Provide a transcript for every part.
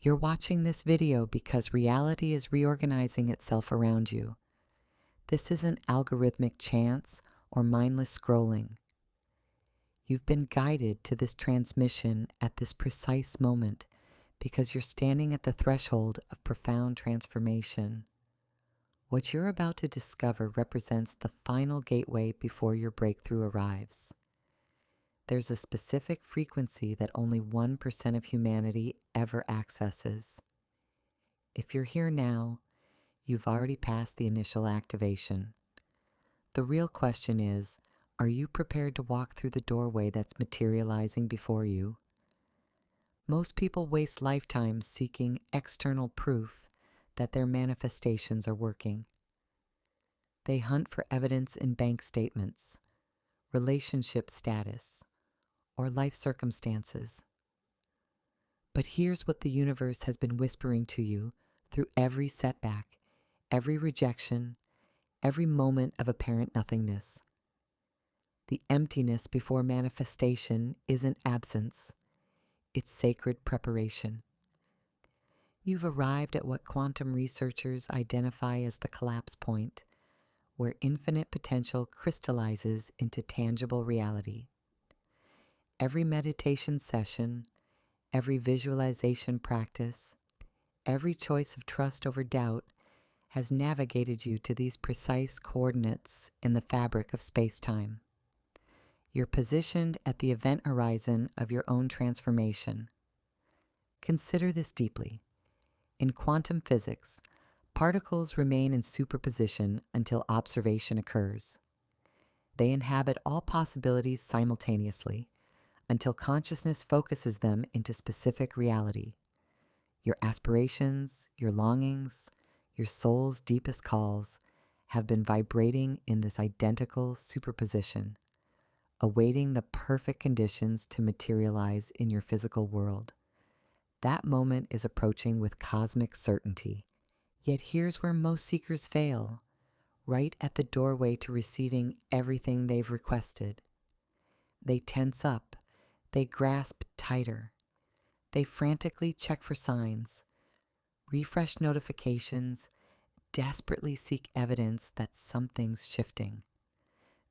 You're watching this video because reality is reorganizing itself around you. This isn't algorithmic chance or mindless scrolling. You've been guided to this transmission at this precise moment because you're standing at the threshold of profound transformation. What you're about to discover represents the final gateway before your breakthrough arrives. There's a specific frequency that only 1% of humanity ever accesses. If you're here now, you've already passed the initial activation. The real question is, are you prepared to walk through the doorway that's materializing before you? Most people waste lifetimes seeking external proof that their manifestations are working. They hunt for evidence in bank statements, relationship status, or life circumstances. But here's what the universe has been whispering to you through every setback, every rejection, every moment of apparent nothingness. The emptiness before manifestation isn't absence, it's sacred preparation. You've arrived at what quantum researchers identify as the collapse point, where infinite potential crystallizes into tangible reality. Every meditation session, every visualization practice, every choice of trust over doubt has navigated you to these precise coordinates in the fabric of space-time. You're positioned at the event horizon of your own transformation. Consider this deeply. In quantum physics, particles remain in superposition until observation occurs. They inhabit all possibilities simultaneously until consciousness focuses them into specific reality. Your aspirations, your longings, your soul's deepest calls have been vibrating in this identical superposition, awaiting the perfect conditions to materialize in your physical world. That moment is approaching with cosmic certainty. Yet here's where most seekers fail, right at the doorway to receiving everything they've requested. They tense up, they grasp tighter, they frantically check for signs, refresh notifications, desperately seek evidence that something's shifting.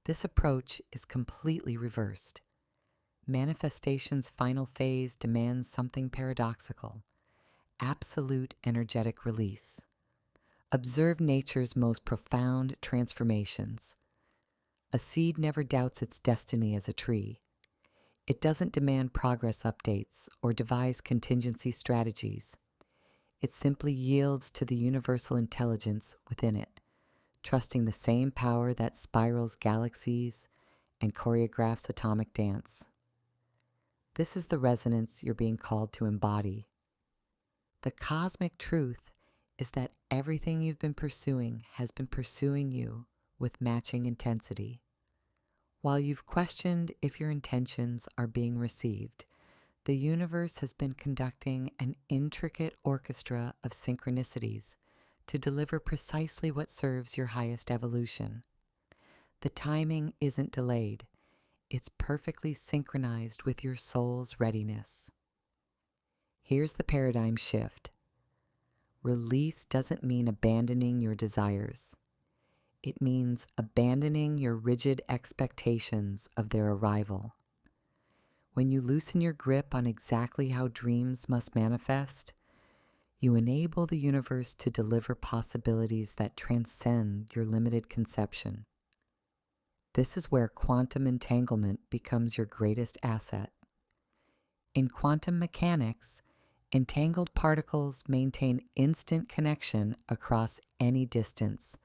This approach is completely reversed. Manifestation's final phase demands something paradoxical: absolute energetic release. Observe nature's most profound transformations. A seed never doubts its destiny as a tree. It doesn't demand progress updates or devise contingency strategies. It simply yields to the universal intelligence within it, trusting the same power that spirals galaxies and choreographs atomic dance. This is the resonance you're being called to embody. The cosmic truth is that everything you've been pursuing has been pursuing you with matching intensity. While you've questioned if your intentions are being received, the universe has been conducting an intricate orchestra of synchronicities to deliver precisely what serves your highest evolution. The timing isn't delayed. It's perfectly synchronized with your soul's readiness. Here's the paradigm shift. Release doesn't mean abandoning your desires. It means abandoning your rigid expectations of their arrival. When you loosen your grip on exactly how dreams must manifest, you enable the universe to deliver possibilities that transcend your limited conception. This is where quantum entanglement becomes your greatest asset. In quantum mechanics, entangled particles maintain instant connection across any distance,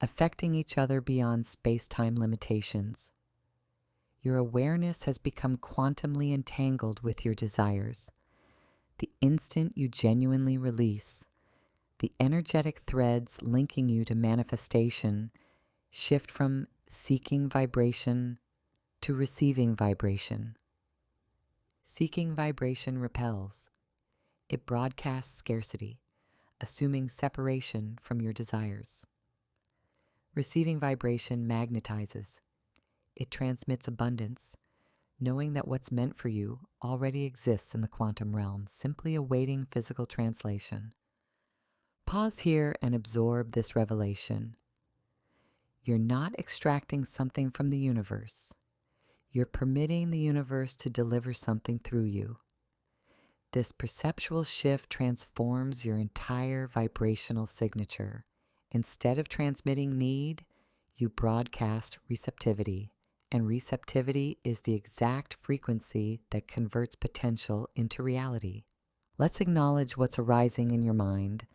affecting each other beyond space-time limitations. Your awareness has become quantumly entangled with your desires. The instant you genuinely release, the energetic threads linking you to manifestation shift from seeking vibration to receiving vibration. Seeking vibration repels. It broadcasts scarcity, assuming separation from your desires. Receiving vibration magnetizes. It transmits abundance, knowing that what's meant for you already exists in the quantum realm, simply awaiting physical translation. Pause here and absorb this revelation. You're not extracting something from the universe. You're permitting the universe to deliver something through you. This perceptual shift transforms your entire vibrational signature. Instead of transmitting need, you broadcast receptivity, and receptivity is the exact frequency that converts potential into reality. Let's acknowledge what's arising in your mind.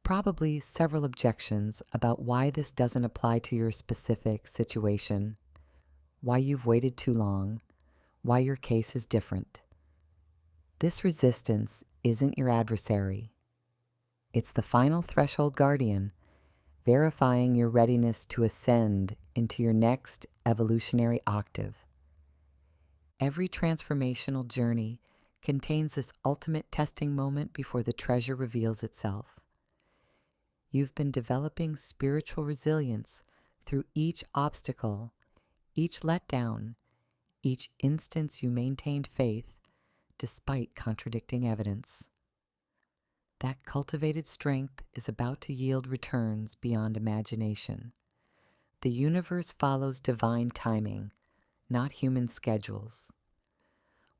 Probably several objections about why this doesn't apply to your specific situation, why you've waited too long, why your case is different. This resistance isn't your adversary. It's the final threshold guardian, verifying your readiness to ascend into your next evolutionary octave. Every transformational journey contains this ultimate testing moment before the treasure reveals itself. You've been developing spiritual resilience through each obstacle, each letdown, each instance you maintained faith despite contradicting evidence. That cultivated strength is about to yield returns beyond imagination. The universe follows divine timing, not human schedules.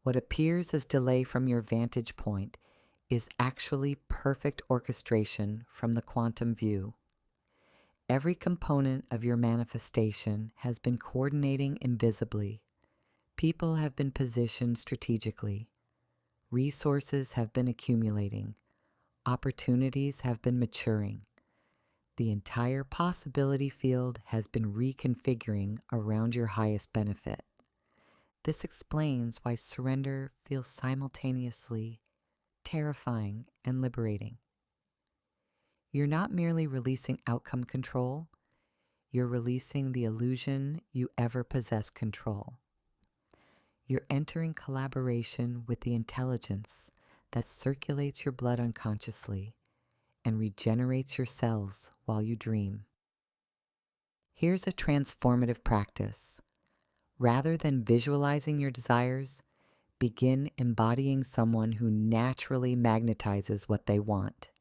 What appears as delay from your vantage point is actually perfect orchestration from the quantum view. Every component of your manifestation has been coordinating invisibly. People have been positioned strategically. Resources have been accumulating. Opportunities have been maturing. The entire possibility field has been reconfiguring around your highest benefit. This explains why surrender feels simultaneously terrifying and liberating. You're not merely releasing outcome control, you're releasing the illusion you ever possessed control. You're entering collaboration with the intelligence that circulates your blood unconsciously and regenerates your cells while you dream. Here's a transformative practice. Rather than visualizing your desires, begin embodying someone who naturally magnetizes what they want.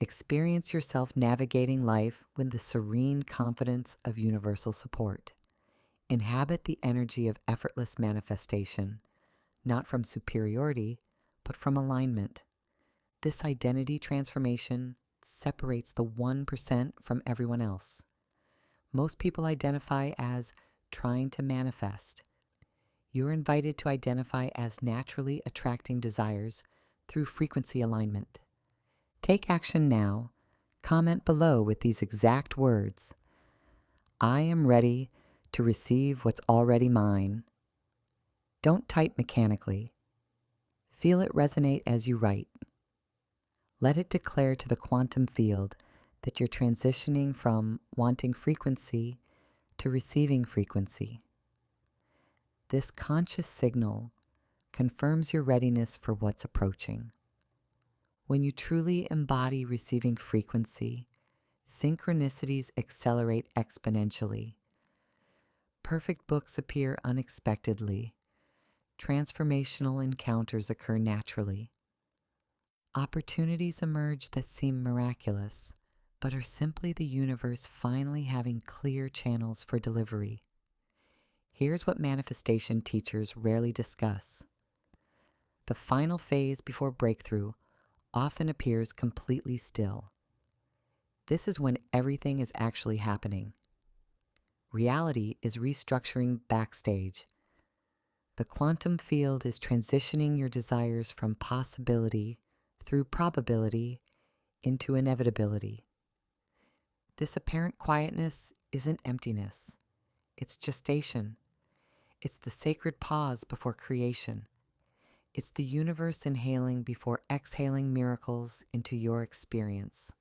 Experience yourself navigating life with the serene confidence of universal support. Inhabit the energy of effortless manifestation, not from superiority, but from alignment. This identity transformation separates the 1% from everyone else. Most people identify as trying to manifest. You're invited to identify as naturally attracting desires through frequency alignment. Take action now. Comment below with these exact words. I am ready to receive what's already mine. Don't type mechanically. Feel it resonate as you write. Let it declare to the quantum field that you're transitioning from wanting frequency to receiving frequency. This conscious signal confirms your readiness for what's approaching. When you truly embody receiving frequency, synchronicities accelerate exponentially. Perfect books appear unexpectedly. Transformational encounters occur naturally. Opportunities emerge that seem miraculous, but are simply the universe finally having clear channels for delivery. Here's what manifestation teachers rarely discuss. The final phase before breakthrough often appears completely still. This is when everything is actually happening. Reality is restructuring backstage. The quantum field is transitioning your desires from possibility through probability into inevitability. This apparent quietness isn't emptiness. It's gestation. It's the sacred pause before creation. It's the universe inhaling before exhaling miracles into your experience.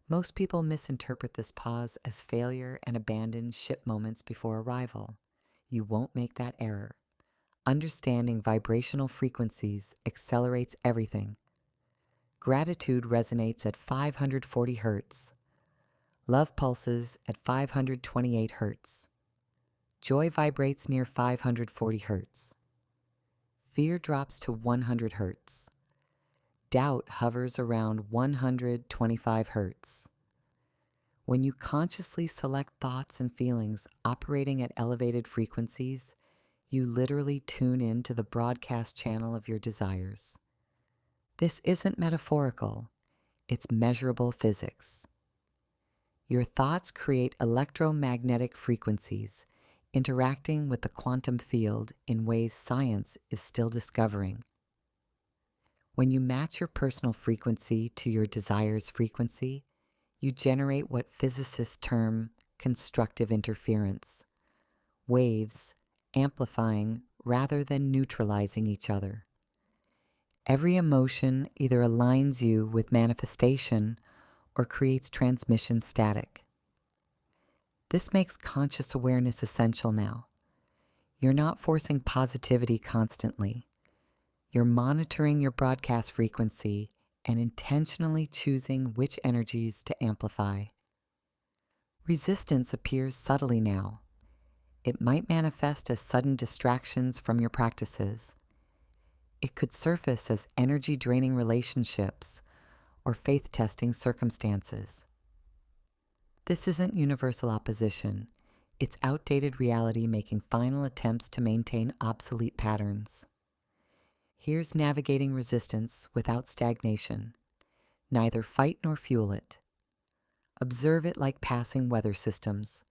Most people misinterpret this pause as failure and abandon ship moments before arrival. You won't make that error. Understanding vibrational frequencies accelerates everything. Gratitude resonates at 540 hertz. Love pulses at 528 hertz. Joy vibrates near 540 hertz. Fear drops to 100 hertz. Doubt hovers around 125 hertz. When you consciously select thoughts and feelings operating at elevated frequencies, you literally tune in to the broadcast channel of your desires. This isn't metaphorical, it's measurable physics. Your thoughts create electromagnetic frequencies, interacting with the quantum field in ways science is still discovering. When you match your personal frequency to your desire's frequency, you generate what physicists term constructive interference, waves amplifying rather than neutralizing each other. Every emotion either aligns you with manifestation or creates transmission static. This makes conscious awareness essential now. You're not forcing positivity constantly. You're monitoring your broadcast frequency and intentionally choosing which energies to amplify. Resistance appears subtly now. It might manifest as sudden distractions from your practices. It could surface as energy-draining relationships or faith-testing circumstances. This isn't universal opposition. It's outdated reality making final attempts to maintain obsolete patterns. Here's navigating resistance without stagnation. Neither fight nor fuel it. Observe it like passing weather systems.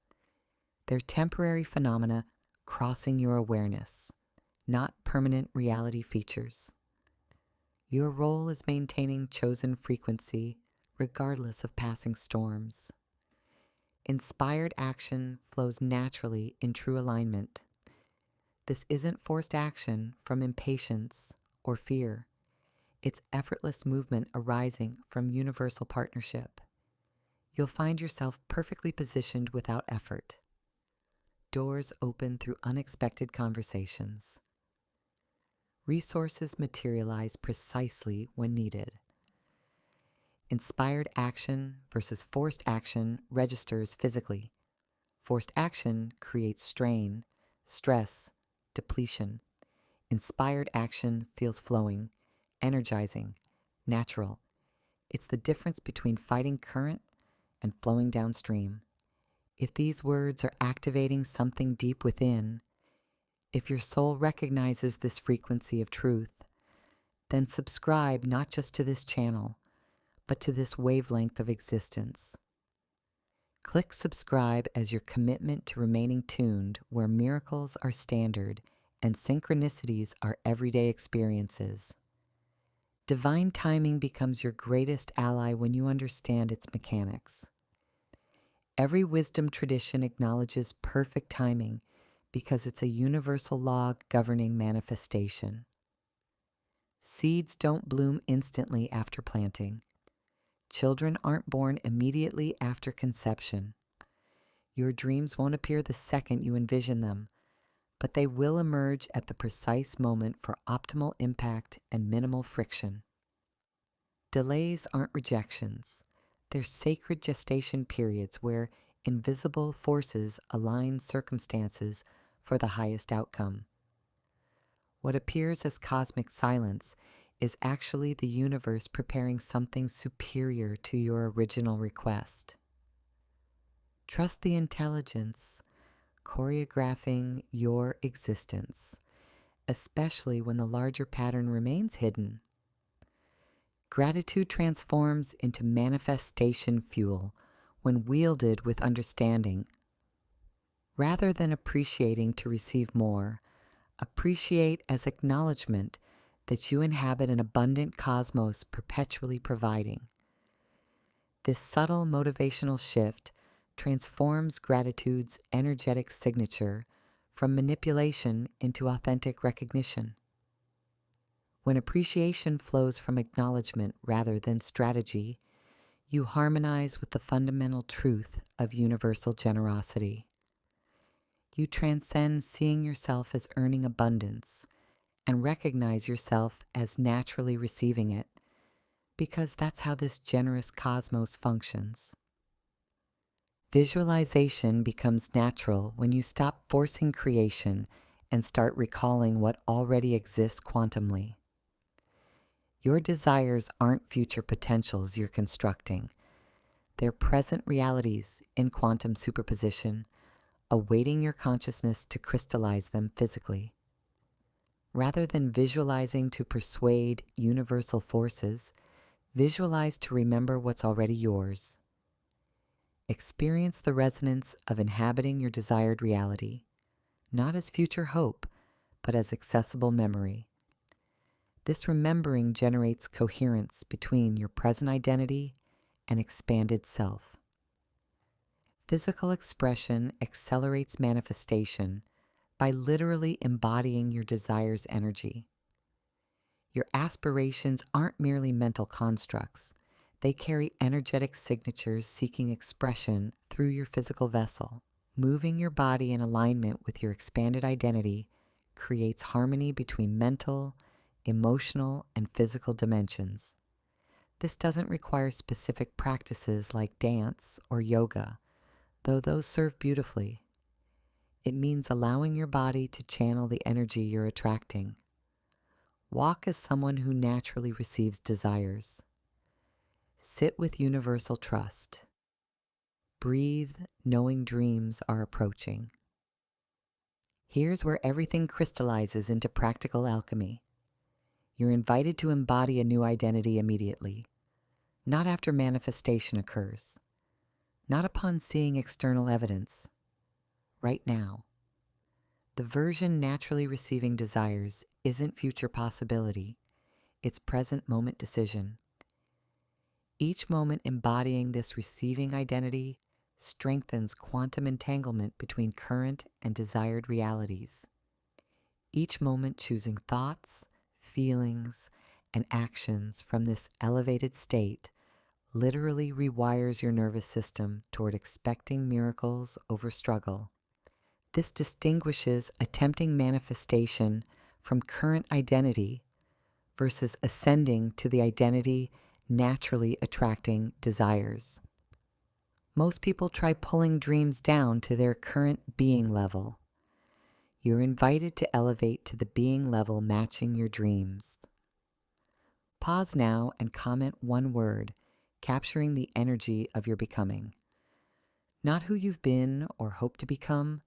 They're temporary phenomena crossing your awareness, not permanent reality features. Your role is maintaining chosen frequency regardless of passing storms. Inspired action flows naturally in true alignment. This isn't forced action from impatience or fear. It's effortless movement arising from universal partnership. You'll find yourself perfectly positioned without effort. Doors open through unexpected conversations. Resources materialize precisely when needed. Inspired action versus forced action registers physically. Forced action creates strain, stress, depletion. Inspired action feels flowing, energizing, natural. It's the difference between fighting current and flowing downstream. If these words are activating something deep within, if your soul recognizes this frequency of truth, then subscribe not just to this channel, but to this wavelength of existence. Click subscribe as your commitment to remaining tuned where miracles are standard and synchronicities are everyday experiences. Divine timing becomes your greatest ally when you understand its mechanics. Every wisdom tradition acknowledges perfect timing because it's a universal law governing manifestation. Seeds don't bloom instantly after planting. Children aren't born immediately after conception. Your dreams won't appear the second you envision them, but they will emerge at the precise moment for optimal impact and minimal friction. Delays aren't rejections. They're sacred gestation periods where invisible forces align circumstances for the highest outcome. What appears as cosmic silence is actually the universe preparing something superior to your original request. Trust the intelligence choreographing your existence, especially when the larger pattern remains hidden. Gratitude transforms into manifestation fuel when wielded with understanding. Rather than appreciating to receive more, appreciate as acknowledgement that you inhabit an abundant cosmos perpetually providing. This subtle motivational shift transforms gratitude's energetic signature from manipulation into authentic recognition. When appreciation flows from acknowledgement rather than strategy, you harmonize with the fundamental truth of universal generosity. You transcend seeing yourself as earning abundance and recognize yourself as naturally receiving it, because that's how this generous cosmos functions. Visualization becomes natural when you stop forcing creation and start recalling what already exists quantumly. Your desires aren't future potentials you're constructing. They're present realities in quantum superposition, awaiting your consciousness to crystallize them physically. Rather than visualizing to persuade universal forces, visualize to remember what's already yours. Experience the resonance of inhabiting your desired reality, not as future hope, but as accessible memory. This remembering generates coherence between your present identity and expanded self. Physical expression accelerates manifestation by literally embodying your desire's energy. Your aspirations aren't merely mental constructs. They carry energetic signatures seeking expression through your physical vessel. Moving your body in alignment with your expanded identity creates harmony between mental, emotional, and physical dimensions. This doesn't require specific practices like dance or yoga, though those serve beautifully. It means allowing your body to channel the energy you're attracting. Walk as someone who naturally receives desires. Sit with universal trust. Breathe, knowing dreams are approaching. Here's where everything crystallizes into practical alchemy. You're invited to embody a new identity immediately, not after manifestation occurs, not upon seeing external evidence. Right now. The version naturally receiving desires isn't future possibility, it's present moment decision. Each moment embodying this receiving identity strengthens quantum entanglement between current and desired realities. Each moment choosing thoughts, feelings, and actions from this elevated state literally rewires your nervous system toward expecting miracles over struggle. This distinguishes attempting manifestation from current identity versus ascending to the identity naturally attracting desires. Most people try pulling dreams down to their current being level. You're invited to elevate to the being level matching your dreams. Pause now and comment one word, capturing the energy of your becoming. Not who you've been or hope to become,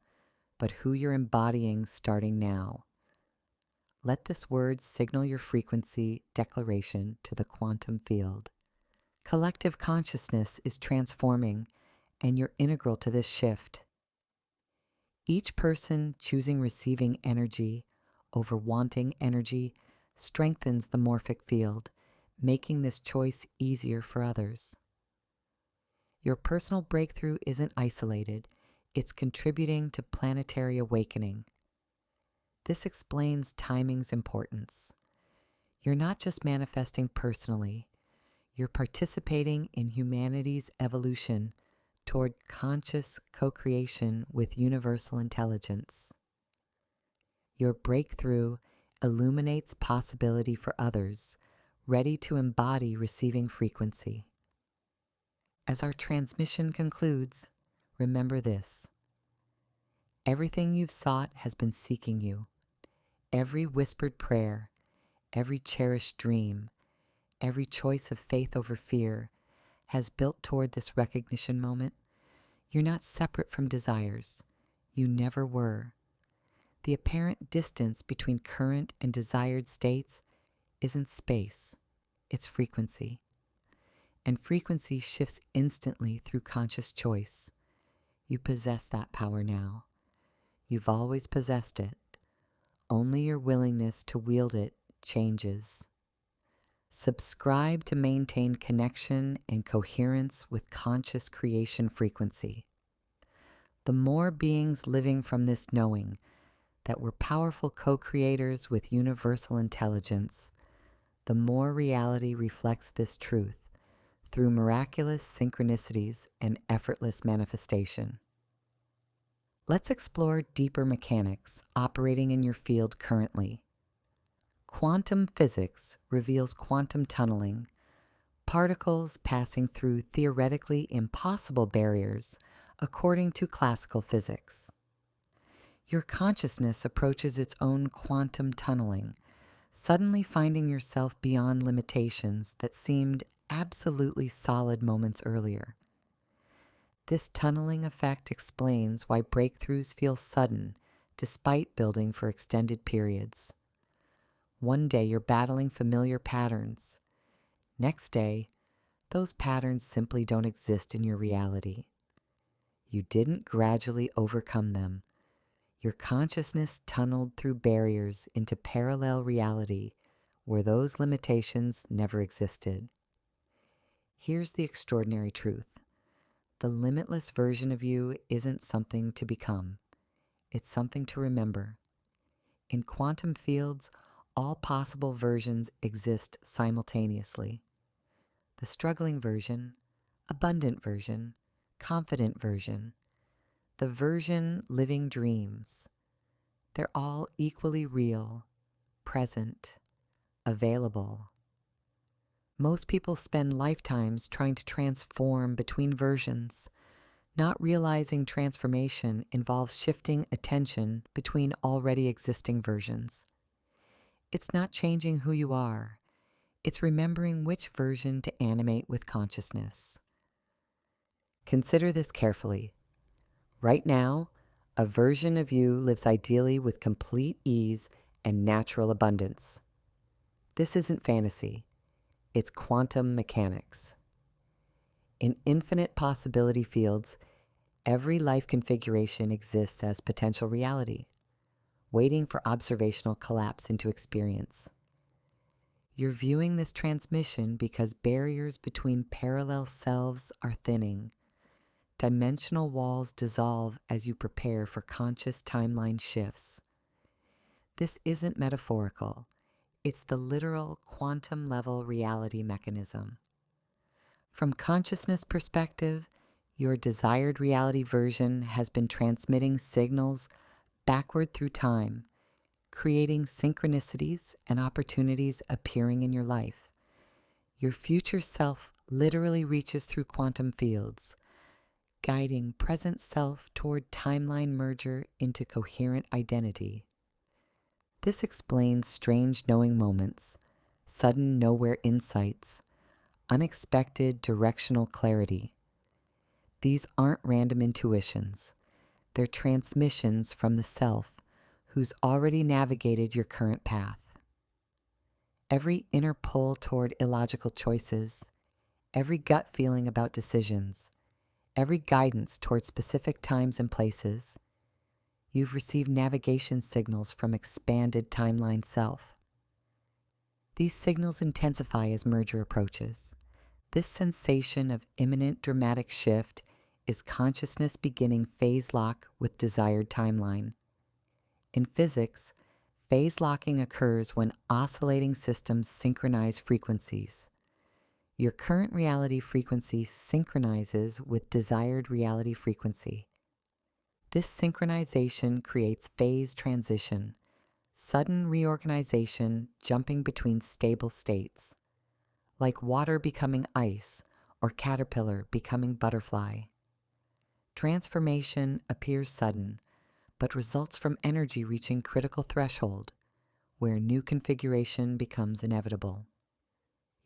but who you're embodying starting now. Let this word signal your frequency declaration to the quantum field. Collective consciousness is transforming, and you're integral to this shift. Each person choosing receiving energy over wanting energy strengthens the morphic field, making this choice easier for others. Your personal breakthrough isn't isolated, it's contributing to planetary awakening. This explains timing's importance. You're not just manifesting personally, you're participating in humanity's evolution toward conscious co-creation with universal intelligence. Your breakthrough illuminates possibility for others, ready to embody receiving frequency. As our transmission concludes, remember this. Everything you've sought has been seeking you. Every whispered prayer, every cherished dream, every choice of faith over fear has built toward this recognition moment. You're not separate from desires. You never were. The apparent distance between current and desired states isn't space, it's frequency. And frequency shifts instantly through conscious choice. You possess that power now. You've always possessed it. Only your willingness to wield it changes. Subscribe to maintain connection and coherence with conscious creation frequency. The more beings living from this knowing that we're powerful co-creators with universal intelligence, the more reality reflects this truth through miraculous synchronicities and effortless manifestation. Let's explore deeper mechanics operating in your field currently. Quantum physics reveals quantum tunneling, particles passing through theoretically impossible barriers according to classical physics. Your consciousness approaches its own quantum tunneling, suddenly finding yourself beyond limitations that seemed absolutely solid moments earlier. This tunneling effect explains why breakthroughs feel sudden despite building for extended periods. One day you're battling familiar patterns. Next day, those patterns simply don't exist in your reality. You didn't gradually overcome them. Your consciousness tunneled through barriers into parallel reality where those limitations never existed. Here's the extraordinary truth. The limitless version of you isn't something to become. It's something to remember. In quantum fields, all possible versions exist simultaneously. The struggling version, abundant version, confident version, the version living dreams. They're all equally real, present, available. Most people spend lifetimes trying to transform between versions, not realizing transformation involves shifting attention between already existing versions. It's not changing who you are. It's remembering which version to animate with consciousness. Consider this carefully. Right now, a version of you lives ideally with complete ease and natural abundance. This isn't fantasy. It's quantum mechanics. In infinite possibility fields, every life configuration exists as potential reality, waiting for observational collapse into experience. You're viewing this transmission because barriers between parallel selves are thinning. Dimensional walls dissolve as you prepare for conscious timeline shifts. This isn't metaphorical. It's the literal quantum-level reality mechanism. From consciousness perspective, your desired reality version has been transmitting signals backward through time, creating synchronicities and opportunities appearing in your life. Your future self literally reaches through quantum fields, guiding present self toward timeline merger into coherent identity. This explains strange knowing moments, sudden nowhere insights, unexpected directional clarity. These aren't random intuitions. They're transmissions from the self who's already navigated your current path. Every inner pull toward illogical choices, every gut feeling about decisions, every guidance toward specific times and places, you've received navigation signals from expanded timeline self. These signals intensify as merger approaches. This sensation of imminent dramatic shift is consciousness beginning phase lock with desired timeline. In physics, phase locking occurs when oscillating systems synchronize frequencies. Your current reality frequency synchronizes with desired reality frequency. This synchronization creates phase transition, sudden reorganization jumping between stable states, like water becoming ice or caterpillar becoming butterfly. Transformation appears sudden, but results from energy reaching critical threshold, where new configuration becomes inevitable.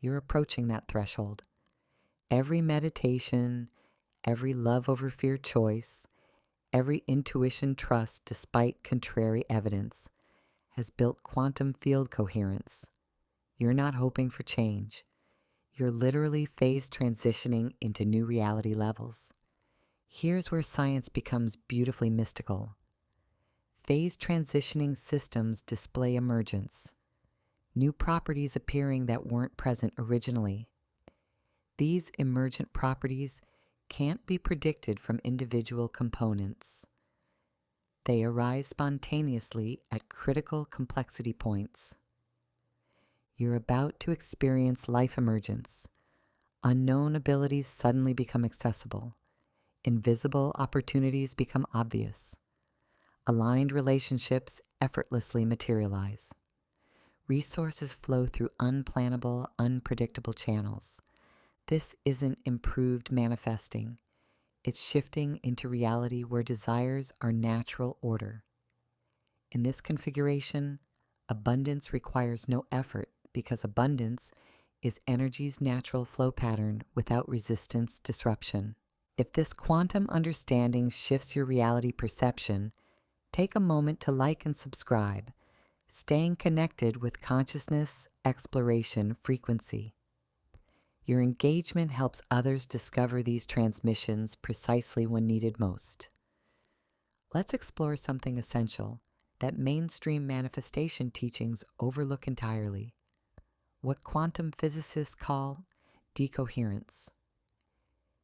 You're approaching that threshold. Every meditation, every love over fear choice, every intuition trust despite contrary evidence has built quantum field coherence. You're not hoping for change. You're literally phase transitioning into new reality levels. Here's where science becomes beautifully mystical. Phase transitioning systems display emergence, new properties appearing that weren't present originally. These emergent properties can't be predicted from individual components. They arise spontaneously at critical complexity points. You're about to experience life emergence. Unknown abilities suddenly become accessible. Invisible opportunities become obvious. Aligned relationships effortlessly materialize. Resources flow through unplannable, unpredictable channels. This isn't improved manifesting. It's shifting into reality where desires are natural order. In this configuration, abundance requires no effort because abundance is energy's natural flow pattern without resistance disruption. If this quantum understanding shifts your reality perception, take a moment to like and subscribe, staying connected with consciousness exploration frequency. Your engagement helps others discover these transmissions precisely when needed most. Let's explore something essential that mainstream manifestation teachings overlook entirely: what quantum physicists call decoherence.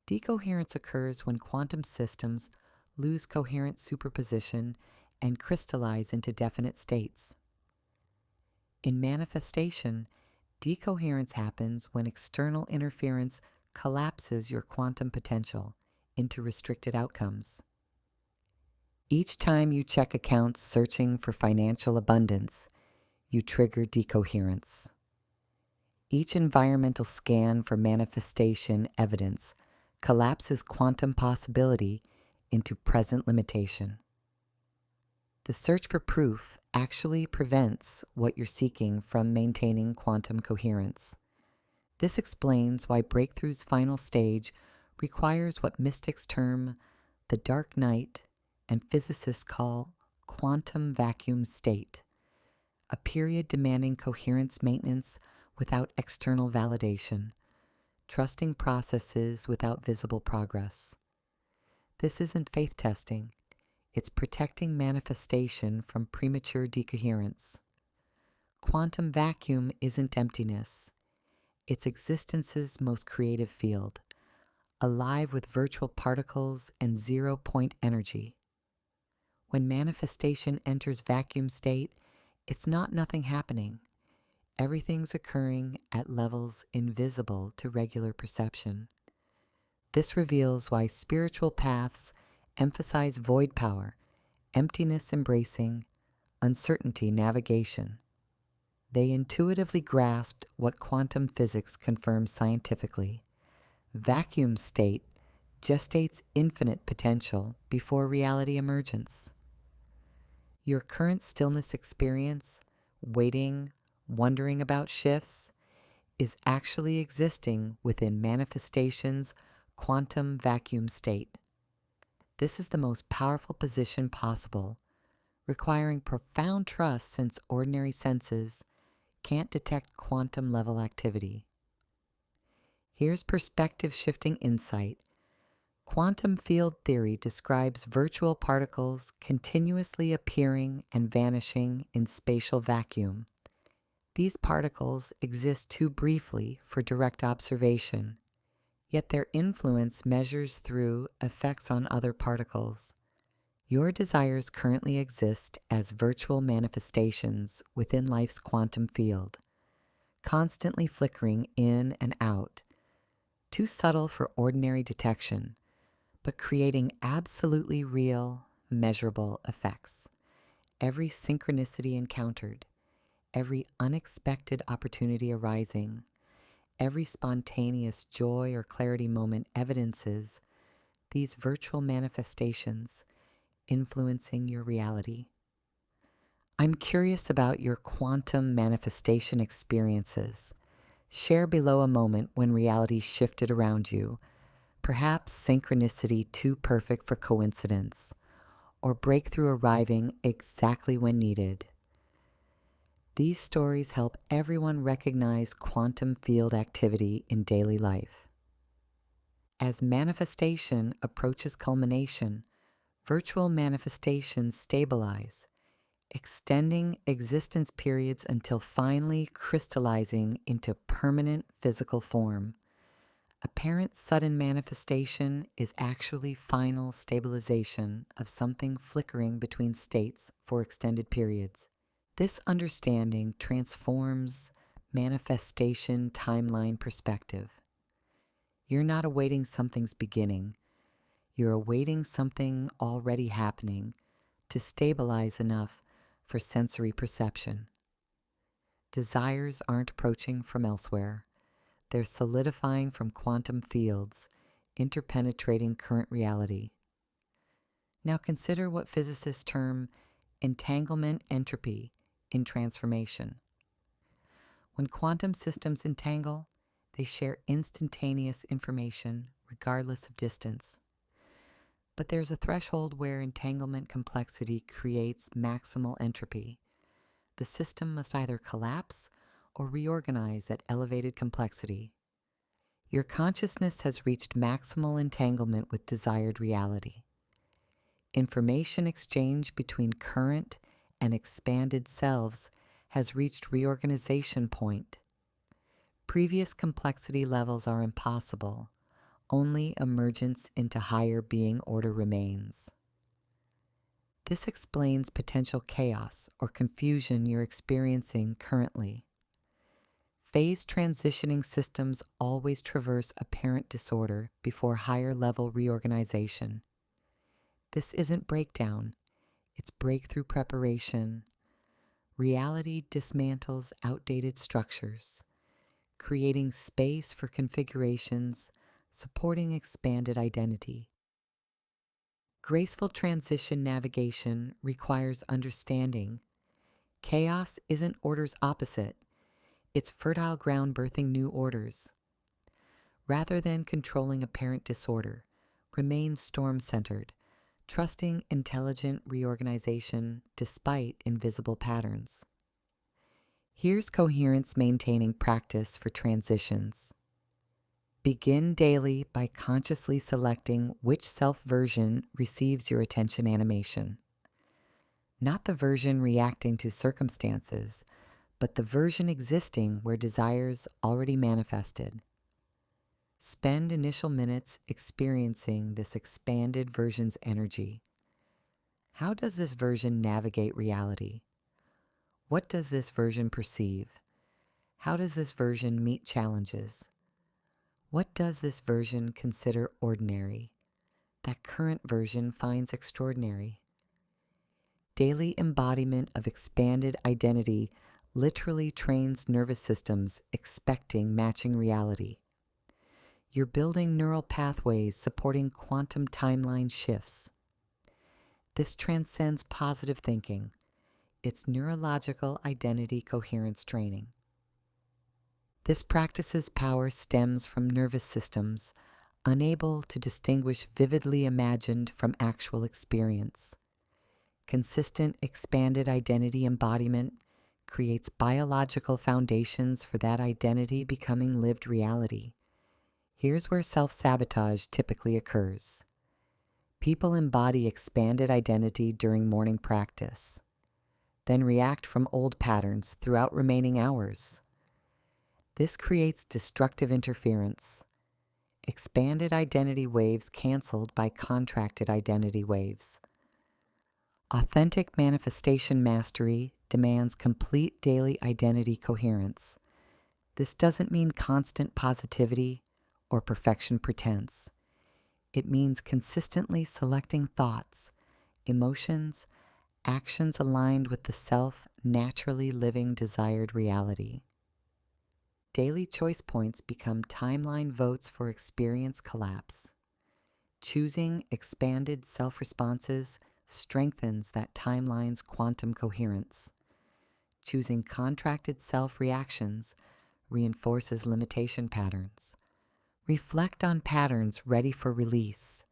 Decoherence occurs when quantum systems lose coherent superposition and crystallize into definite states. In manifestation, decoherence happens when external interference collapses your quantum potential into restricted outcomes. Each time you check accounts searching for financial abundance, you trigger decoherence. Each environmental scan for manifestation evidence collapses quantum possibility into present limitation. The search for proof actually prevents what you're seeking from maintaining quantum coherence. This explains why Breakthrough's final stage requires what mystics term the dark night and physicists call quantum vacuum state, a period demanding coherence maintenance without external validation, trusting processes without visible progress. This isn't faith testing. It's protecting manifestation from premature decoherence. Quantum vacuum isn't emptiness. It's existence's most creative field, alive with virtual particles and zero-point energy. When manifestation enters vacuum state, it's not nothing happening. Everything's occurring at levels invisible to regular perception. This reveals why spiritual paths emphasize void power, emptiness embracing, uncertainty navigation. They intuitively grasped what quantum physics confirms scientifically. Vacuum state gestates infinite potential before reality emergence. Your current stillness experience, waiting, wondering about shifts, is actually existing within manifestation's quantum vacuum state. This is the most powerful position possible, requiring profound trust since ordinary senses can't detect quantum level activity. Here's perspective-shifting insight. Quantum field theory describes virtual particles continuously appearing and vanishing in spatial vacuum. These particles exist too briefly for direct observation, yet their influence measures through effects on other particles. Your desires currently exist as virtual manifestations within life's quantum field, constantly flickering in and out, too subtle for ordinary detection, but creating absolutely real, measurable effects. Every synchronicity encountered, every unexpected opportunity arising, every spontaneous joy or clarity moment evidences these virtual manifestations influencing your reality. I'm curious about your quantum manifestation experiences. Share below a moment when reality shifted around you, perhaps synchronicity too perfect for coincidence, or breakthrough arriving exactly when needed. These stories help everyone recognize quantum field activity in daily life. As manifestation approaches culmination, virtual manifestations stabilize, extending existence periods until finally crystallizing into permanent physical form. Apparent sudden manifestation is actually final stabilization of something flickering between states for extended periods. This understanding transforms manifestation timeline perspective. You're not awaiting something's beginning. You're awaiting something already happening to stabilize enough for sensory perception. Desires aren't approaching from elsewhere. They're solidifying from quantum fields, interpenetrating current reality. Now consider what physicists term entanglement entropy in transformation. When quantum systems entangle, they share instantaneous information regardless of distance. But there's a threshold where entanglement complexity creates maximal entropy. The system must either collapse or reorganize at elevated complexity. Your consciousness has reached maximal entanglement with desired reality. Information exchange between current and expanded selves has reached reorganization point. Previous complexity levels are impossible. Only emergence into higher being order remains. This explains potential chaos or confusion you're experiencing currently. Phase transitioning systems always traverse apparent disorder before higher level reorganization. This isn't breakdown, it's breakthrough preparation. Reality dismantles outdated structures, creating space for configurations, supporting expanded identity. Graceful transition navigation requires understanding. Chaos isn't order's opposite. It's fertile ground birthing new orders. Rather than controlling apparent disorder, remain storm-centered, trusting intelligent reorganization despite invisible patterns. Here's coherence-maintaining practice for transitions. Begin daily by consciously selecting which self-version receives your attention animation. Not the version reacting to circumstances, but the version existing where desires already manifested. Spend initial minutes experiencing this expanded version's energy. How does this version navigate reality? What does this version perceive? How does this version meet challenges? What does this version consider ordinary, that current version finds extraordinary? Daily embodiment of expanded identity literally trains nervous systems expecting matching reality. You're building neural pathways supporting quantum timeline shifts. This transcends positive thinking. It's neurological identity coherence training. This practice's power stems from nervous systems unable to distinguish vividly imagined from actual experience. Consistent expanded identity embodiment creates biological foundations for that identity becoming lived reality. Here's where self-sabotage typically occurs. People embody expanded identity during morning practice, then react from old patterns throughout remaining hours. This creates destructive interference. Expanded identity waves canceled by contracted identity waves. Authentic manifestation mastery demands complete daily identity coherence. This doesn't mean constant positivity or perfection pretense. It means consistently selecting thoughts, emotions, actions aligned with the self naturally living desired reality. Daily choice points become timeline votes for experience collapse. Choosing expanded self-responses strengthens that timeline's quantum coherence. Choosing contracted self-reactions reinforces limitation patterns. Reflect on patterns ready for release.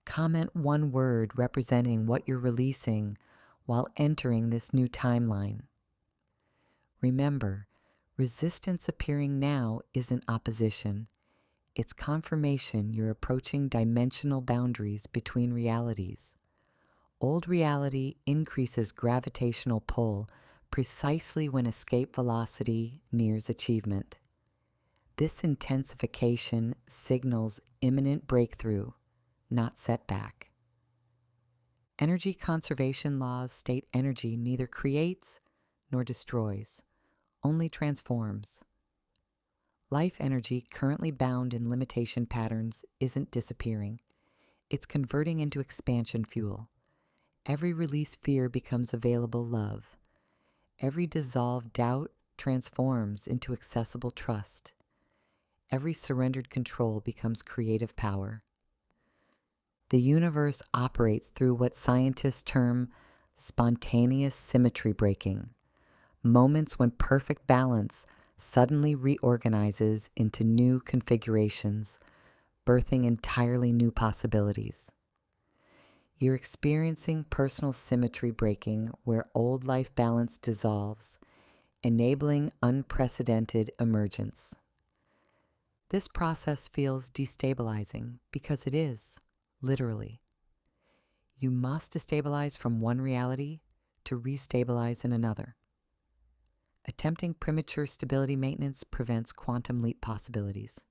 Comment one word representing what you're releasing while entering this new timeline. Remember, resistance appearing now isn't opposition. It's confirmation you're approaching dimensional boundaries between realities. Old reality increases gravitational pull precisely when escape velocity nears achievement. This intensification signals imminent breakthrough, not setback. Energy conservation laws state energy neither creates nor destroys, only transforms. Life energy currently bound in limitation patterns isn't disappearing. It's converting into expansion fuel. Every released fear becomes available love. Every dissolved doubt transforms into accessible trust. every surrendered control becomes creative power. The universe operates through what scientists term spontaneous symmetry breaking, moments when perfect balance suddenly reorganizes into new configurations, birthing entirely new possibilities. You're experiencing personal symmetry breaking where old life balance dissolves, enabling unprecedented emergence. This process feels destabilizing because it is, literally. You must destabilize from one reality to restabilize in another. Attempting premature stability maintenance prevents quantum leap possibilities.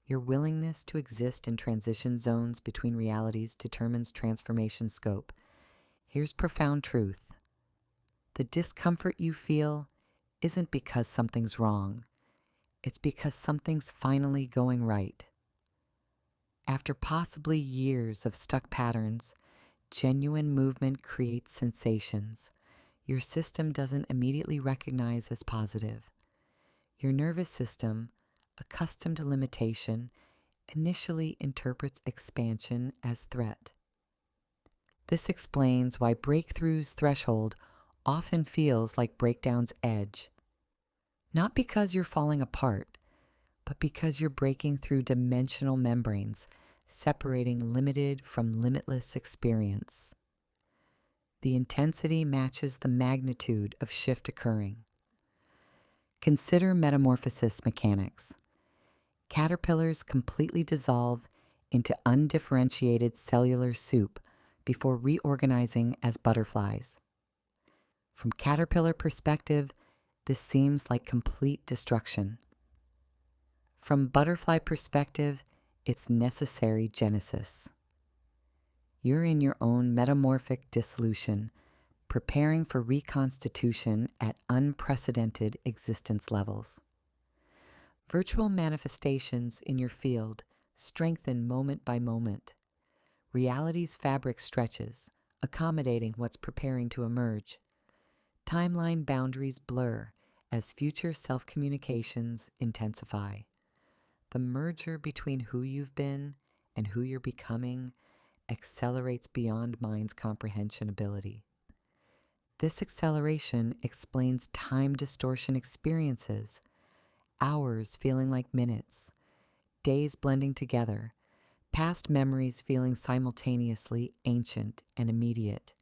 Your willingness to exist in transition zones between realities determines transformation scope. Here's profound truth. The discomfort you feel isn't because something's wrong. It's because something's finally going right. After possibly years of stuck patterns, genuine movement creates sensations your system doesn't immediately recognize as positive. Your nervous system, accustomed to limitation, initially interprets expansion as threat. This explains why breakthrough's threshold often feels like breakdown's edge. Not because you're falling apart, but because you're breaking through dimensional membranes, separating limited from limitless experience. The intensity matches the magnitude of shift occurring. Consider metamorphosis mechanics. Caterpillars completely dissolve into undifferentiated cellular soup before reorganizing as butterflies. From caterpillar perspective, this seems like complete destruction. From butterfly perspective, it's necessary genesis. You're in your own metamorphic dissolution, preparing for reconstitution at unprecedented existence levels. Virtual manifestations in your field strengthen moment by moment. Reality's fabric stretches, accommodating what's preparing to emerge. Timeline boundaries blur as future self-communications intensify. The merger between who you've been and who you're becoming accelerates beyond mind's comprehension ability. This acceleration explains time distortion experiences, hours feeling like minutes, days blending together, past memories feeling simultaneously ancient and immediate.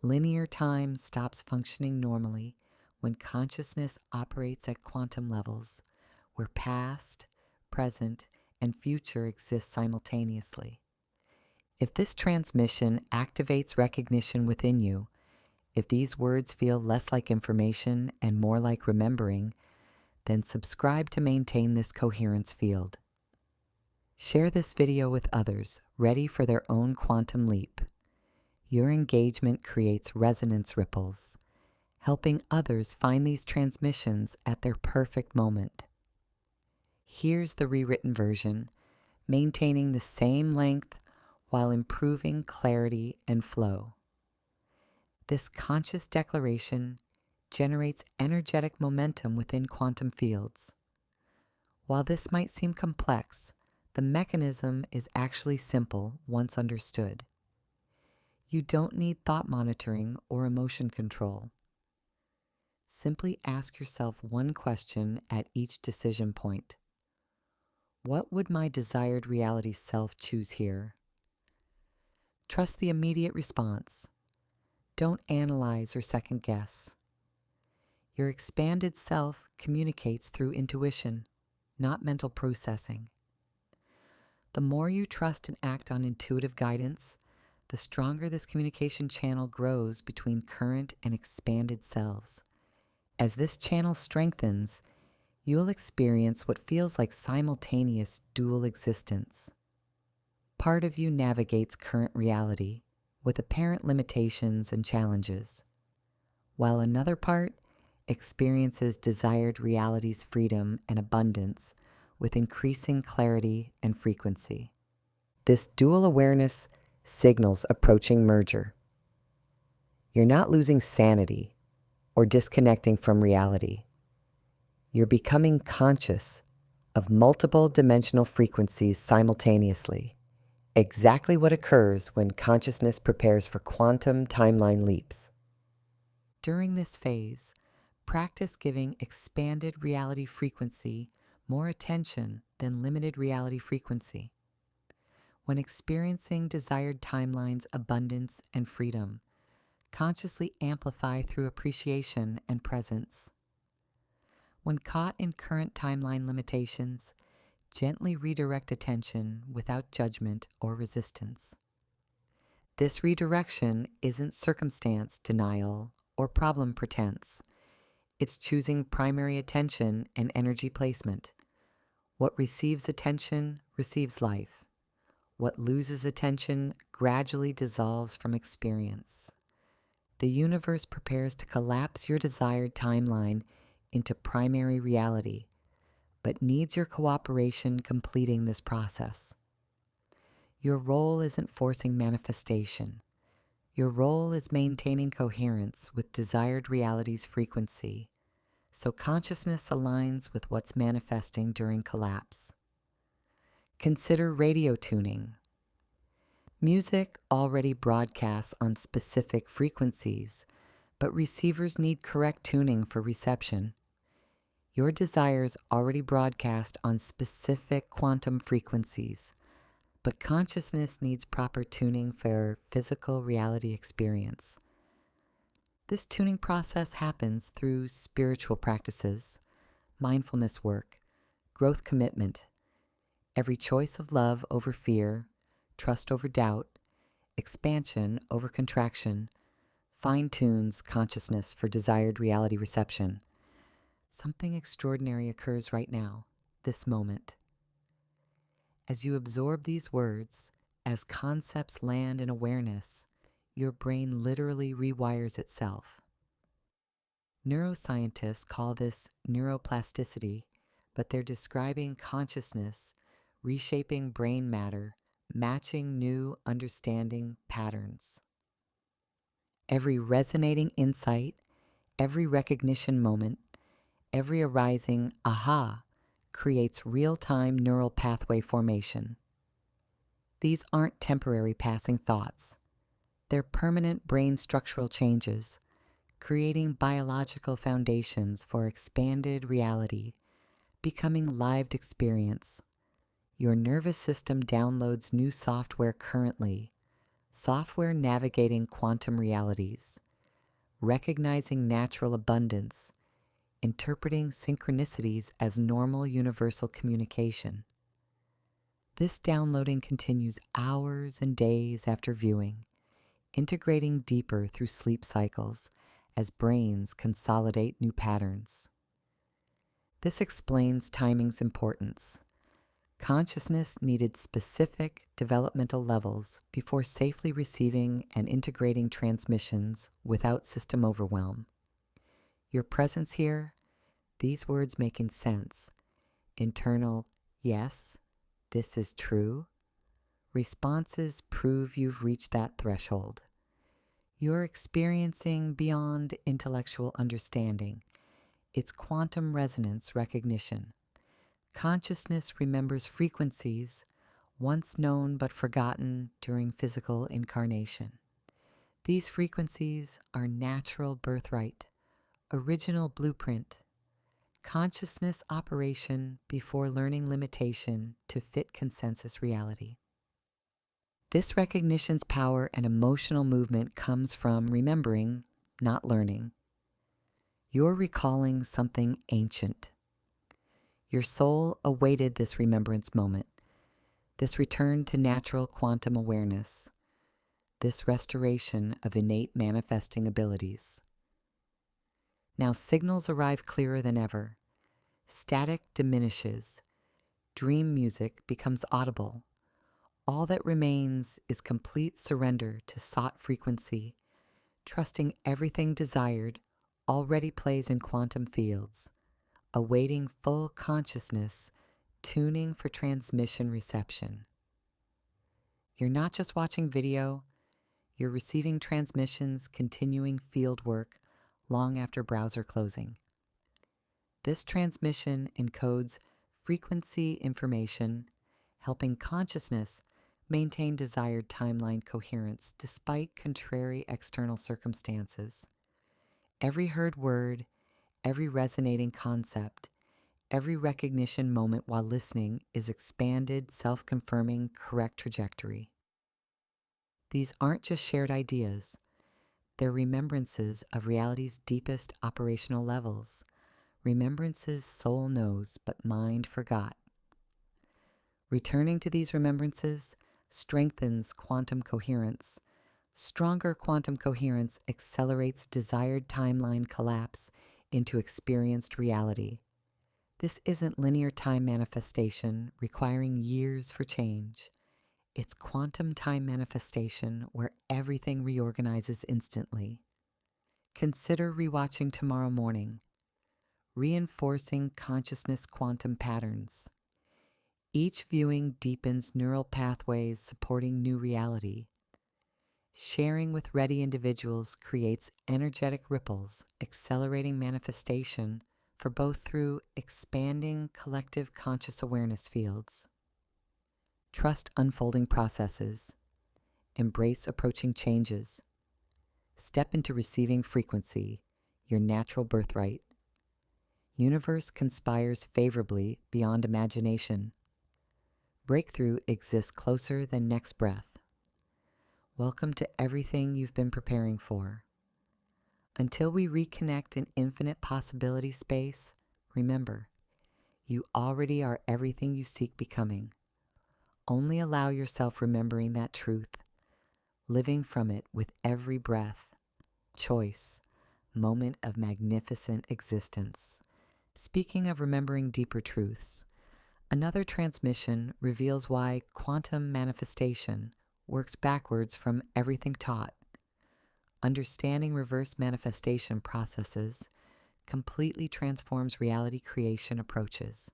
Linear time stops functioning normally when consciousness operates at quantum levels, where past, present, and future exist simultaneously. If this transmission activates recognition within you, if these words feel less like information and more like remembering, then subscribe to maintain this coherence field. Share this video with others ready for their own quantum leap. Your engagement creates resonance ripples, helping others find these transmissions at their perfect moment. Here's the rewritten version, maintaining the same length while improving clarity and flow. This conscious declaration generates energetic momentum within quantum fields. While this might seem complex, the mechanism is actually simple once understood. You don't need thought monitoring or emotion control. Simply ask yourself one question at each decision point. What would my desired reality self choose here? Trust the immediate response. Don't analyze or second guess. Your expanded self communicates through intuition, not mental processing. The more you trust and act on intuitive guidance, the stronger this communication channel grows between current and expanded selves. As this channel strengthens, you'll experience what feels like simultaneous dual existence. Part of you navigates current reality with apparent limitations and challenges, while another part experiences desired reality's freedom and abundance with increasing clarity and frequency. This dual awareness signals approaching merger. You're not losing sanity or disconnecting from reality. You're becoming conscious of multiple dimensional frequencies simultaneously, exactly what occurs when consciousness prepares for quantum timeline leaps. During this phase, practice giving expanded reality frequency more attention than limited reality frequency. When experiencing desired timelines, abundance, and freedom, consciously amplify through appreciation and presence. When caught in current timeline limitations, gently redirect attention without judgment or resistance. This redirection isn't circumstance denial or problem pretense. It's choosing primary attention and energy placement. What receives attention receives life. What loses attention gradually dissolves from experience. The universe prepares to collapse your desired timeline into primary reality, but needs your cooperation completing this process. Your role isn't forcing manifestation. Your role is maintaining coherence with desired reality's frequency, so consciousness aligns with what's manifesting during collapse. Consider radio tuning. Music already broadcasts on specific frequencies, but receivers need correct tuning for reception. Your desires already broadcast on specific quantum frequencies, but consciousness needs proper tuning for physical reality experience. This tuning process happens through spiritual practices, mindfulness work, growth commitment, every choice of love over fear, trust over doubt, expansion over contraction, fine-tunes consciousness for desired reality reception. Something extraordinary occurs right now, this moment. As you absorb these words, as concepts land in awareness, your brain literally rewires itself. Neuroscientists call this neuroplasticity, but they're describing consciousness reshaping brain matter, matching new understanding patterns. Every resonating insight, every recognition moment, every arising aha creates real-time neural pathway formation. These aren't temporary passing thoughts. They're permanent brain structural changes, creating biological foundations for expanded reality, becoming lived experience. Your nervous system downloads new software currently, software navigating quantum realities, recognizing natural abundance, interpreting synchronicities as normal universal communication. This downloading continues hours and days after viewing, integrating deeper through sleep cycles as brains consolidate new patterns. This explains timing's importance. Consciousness needed specific developmental levels before safely receiving and integrating transmissions without system overwhelm. Your presence here, these words making sense, internal yes, this is true, responses prove you've reached that threshold. You're experiencing beyond intellectual understanding. It's quantum resonance recognition. Consciousness remembers frequencies once known but forgotten during physical incarnation. These frequencies are natural birthright, original blueprint, consciousness operation before learning limitation to fit consensus reality. This recognition's power and emotional movement comes from remembering, not learning. You're recalling something ancient. Your soul awaited this remembrance moment, this return to natural quantum awareness, this restoration of innate manifesting abilities. Now signals arrive clearer than ever. Static diminishes. Dream music becomes audible. All that remains is complete surrender to sought frequency, trusting everything desired already plays in quantum fields, awaiting full consciousness, tuning for transmission reception. You're not just watching video, you're receiving transmissions, continuing field work long after browser closing. This transmission encodes frequency information, helping consciousness maintain desired timeline coherence despite contrary external circumstances. Every heard word, every resonating concept, every recognition moment while listening is expanded, self-confirming, correct trajectory. These aren't just shared ideas. They're remembrances of reality's deepest operational levels, remembrances soul knows but mind forgot. Returning to these remembrances strengthens quantum coherence. Stronger quantum coherence accelerates desired timeline collapse into experienced reality. This isn't linear time manifestation requiring years for change. It's quantum time manifestation where everything reorganizes instantly. Consider rewatching tomorrow morning, reinforcing consciousness quantum patterns. Each viewing deepens neural pathways supporting new reality. Sharing with ready individuals creates energetic ripples, accelerating manifestation for both through expanding collective conscious awareness fields. Trust unfolding processes. Embrace approaching changes. Step into receiving frequency, your natural birthright. Universe conspires favorably beyond imagination. Breakthrough exists closer than next breath. Welcome to everything you've been preparing for. Until we reconnect in infinite possibility space, remember, you already are everything you seek becoming. Only allow yourself remembering that truth, living from it with every breath, choice, moment of magnificent existence. Speaking of remembering deeper truths, another transmission reveals why quantum manifestation works backwards from everything taught. Understanding reverse manifestation processes completely transforms reality creation approaches.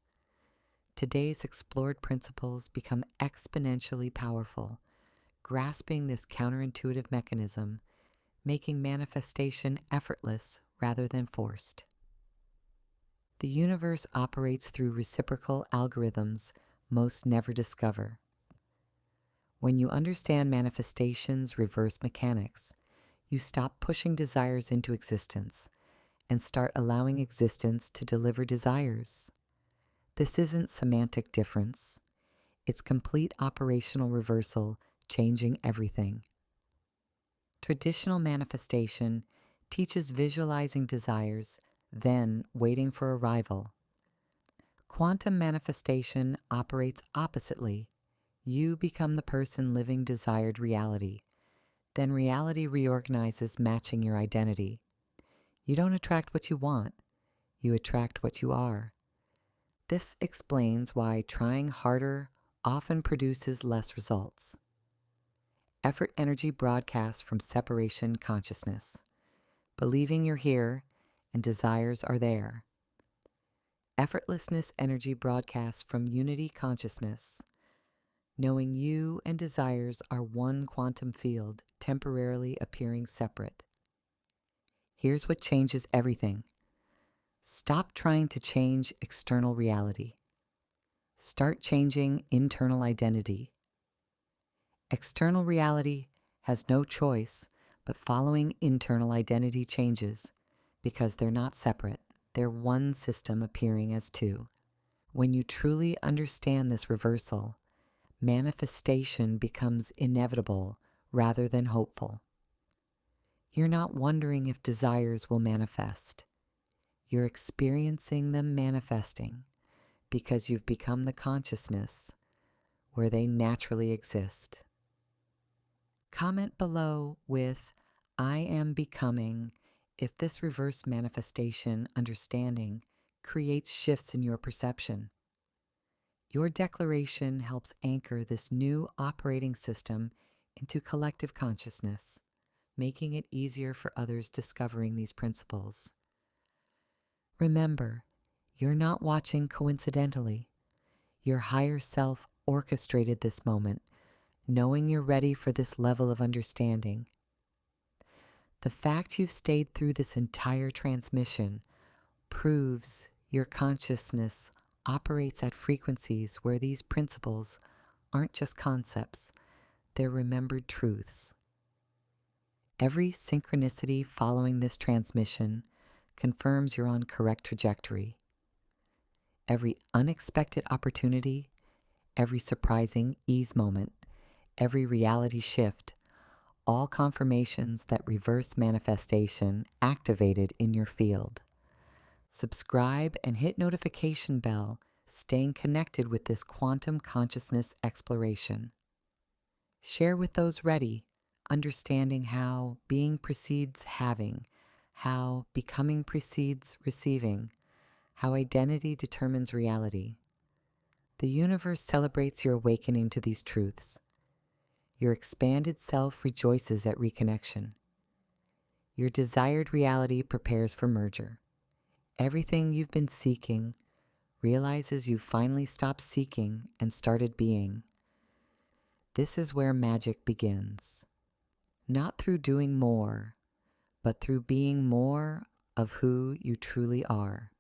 Today's explored principles become exponentially powerful, grasping this counterintuitive mechanism, making manifestation effortless rather than forced. The universe operates through reciprocal algorithms most never discover. When you understand manifestation's reverse mechanics, you stop pushing desires into existence and start allowing existence to deliver desires. This isn't semantic difference. It's complete operational reversal, changing everything. Traditional manifestation teaches visualizing desires, then waiting for arrival. Quantum manifestation operates oppositely. You become the person living desired reality. Then reality reorganizes, matching your identity. You don't attract what you want. You attract what you are. This explains why trying harder often produces less results. Effort energy broadcasts from separation consciousness, believing you're here and desires are there. Effortlessness energy broadcasts from unity consciousness, knowing you and desires are one quantum field temporarily appearing separate. Here's what changes everything. Stop trying to change external reality. Start changing internal identity. External reality has no choice but following internal identity changes because they're not separate. They're one system appearing as two. When you truly understand this reversal, manifestation becomes inevitable rather than hopeful. You're not wondering if desires will manifest. You're experiencing them manifesting because you've become the consciousness where they naturally exist. Comment below with "I am becoming" if this reverse manifestation understanding creates shifts in your perception. Your declaration helps anchor this new operating system into collective consciousness, making it easier for others discovering these principles. Remember, you're not watching coincidentally. Your higher self orchestrated this moment, knowing you're ready for this level of understanding. The fact you've stayed through this entire transmission proves your consciousness operates at frequencies where these principles aren't just concepts, they're remembered truths. Every synchronicity following this transmission confirms you're on correct trajectory. Every unexpected opportunity, every surprising ease moment, every reality shift, all confirmations that reverse manifestation activated in your field. Subscribe and hit notification bell, staying connected with this quantum consciousness exploration. Share with those ready, understanding how being precedes having, how becoming precedes receiving, how identity determines reality. The universe celebrates your awakening to these truths. Your expanded self rejoices at reconnection. Your desired reality prepares for merger. Everything you've been seeking realizes you finally stopped seeking and started being. This is where magic begins. Not through doing more, but through being more of who you truly are.